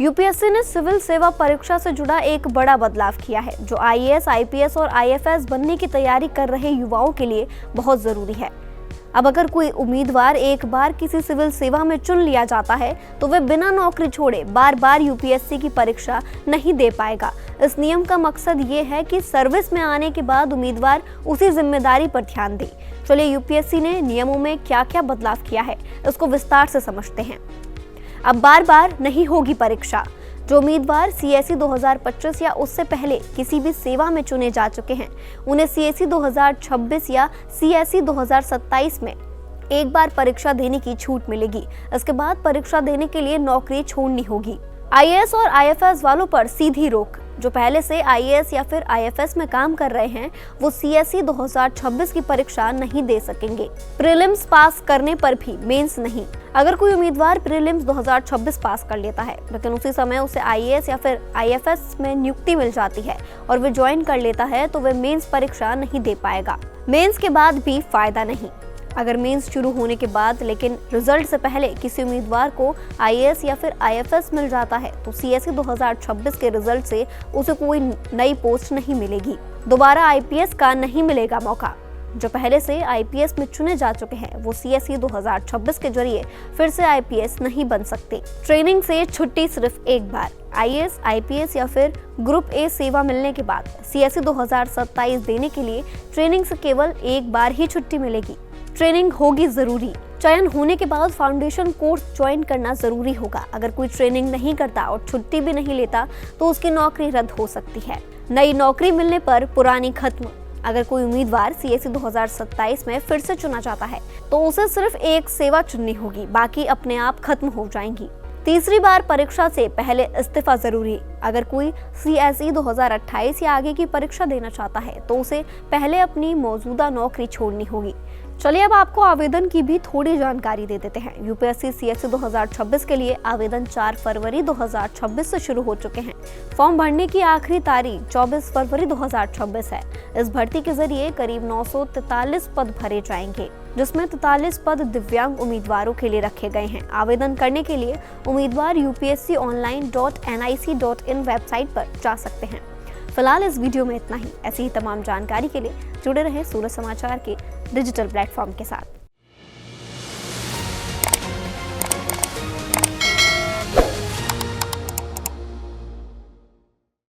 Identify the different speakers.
Speaker 1: UPSC ने civil सेवा परीक्षा से जुड़ा एक बड़ा बदलाव किया है, जो आईएएस, आईपीएस और आईएफएस बनने की तैयारी कर रहे युवाओं के लिए बहुत जरूरी है। अब अगर कोई उम्मीदवार एक बार किसी सिविल सेवा में चुन लिया जाता है तो वे बिना नौकरी छोड़े बार बार यूपीएससी की परीक्षा नहीं दे पाएगा। इस नियम का मकसद ये है कि सर्विस में आने के बाद उम्मीदवार उसी जिम्मेदारी पर ध्यान दे। चलिए यूपीएससी ने नियमों में क्या क्या बदलाव किया है, इसको विस्तार से समझते हैं। अब बार बार नहीं होगी परीक्षा। जो उम्मीदवार सीएसई 2025 या उससे पहले किसी भी सेवा में चुने जा चुके हैं, उन्हें सीएसई 2026 या सीएसई 2027 में एक बार परीक्षा देने की छूट मिलेगी। इसके बाद परीक्षा देने के लिए नौकरी छोड़नी होगी। आईएएस और आईएफएस वालों पर सीधी रोक। जो पहले से आईएएस या फिर आईएफएस में काम कर रहे हैं, वो सीएसई 2026 की परीक्षा नहीं दे सकेंगे। प्रीलिम्स पास करने पर भी मेंस नहीं। अगर कोई उम्मीदवार प्रीलिम्स 2026 पास कर लेता है, लेकिन उसी समय उसे आईएएस या फिर आईएफएस में नियुक्ति मिल जाती है और वे ज्वाइन कर लेता है, तो वे मेंस परीक्षा नहीं दे पाएगा। मेंस के बाद भी फायदा नहीं। अगर मेंस शुरू होने के बाद लेकिन रिजल्ट से पहले किसी उम्मीदवार को आईएएस या फिर आईएफएस मिल जाता है, तो सीएसई 2026 के रिजल्ट से उसे कोई नई पोस्ट नहीं मिलेगी। दोबारा आईपीएस का नहीं मिलेगा मौका। जो पहले से आईपीएस में चुने जा चुके हैं, वो सीएसई 2026 के जरिए फिर से आईपीएस नहीं बन सकते। ट्रेनिंग से छुट्टी सिर्फ एक बार। आईएएस, आईपीएस या फिर ग्रुप ए सेवा मिलने के बाद सीएसई 2027 देने के लिए ट्रेनिंग से केवल एक बार ही छुट्टी मिलेगी। ट्रेनिंग होगी जरूरी। चयन होने के बाद फाउंडेशन कोर्स ज्वाइन करना जरूरी होगा। अगर कोई ट्रेनिंग नहीं करता और छुट्टी भी नहीं लेता तो उसकी नौकरी रद्द हो सकती है। नई नौकरी मिलने पर पुरानी खत्म। अगर कोई उम्मीदवार सीएसई 2027 में फिर से चुना जाता है तो उसे सिर्फ एक सेवा चुननी होगी, बाकी अपने आप खत्म हो जाएंगी। तीसरी बार परीक्षा से पहले इस्तीफा जरूरी। अगर कोई सीएसई 2028 या आगे की परीक्षा देना चाहता है तो उसे पहले अपनी मौजूदा नौकरी छोड़नी होगी। चलिए अब आपको आवेदन की भी थोड़ी जानकारी दे देते हैं। यूपीएससी सीएसई 2026 के लिए आवेदन 4 फरवरी 2026 से शुरू हो चुके हैं। फॉर्म भरने की आखिरी तारीख 24 फरवरी 2026 है। इस भर्ती के जरिए करीब 943 पद भरे जाएंगे, जिसमें 43 पद दिव्यांग उम्मीदवारों के लिए रखे गए हैं। आवेदन करने के लिए उम्मीदवार upsconline.nic.in वेबसाइट पर जा सकते हैं। फिलहाल इस वीडियो में इतना ही। ऐसी ही तमाम जानकारी के लिए जुड़े रहें सूरज समाचार के डिजिटल प्लेटफॉर्म के साथ।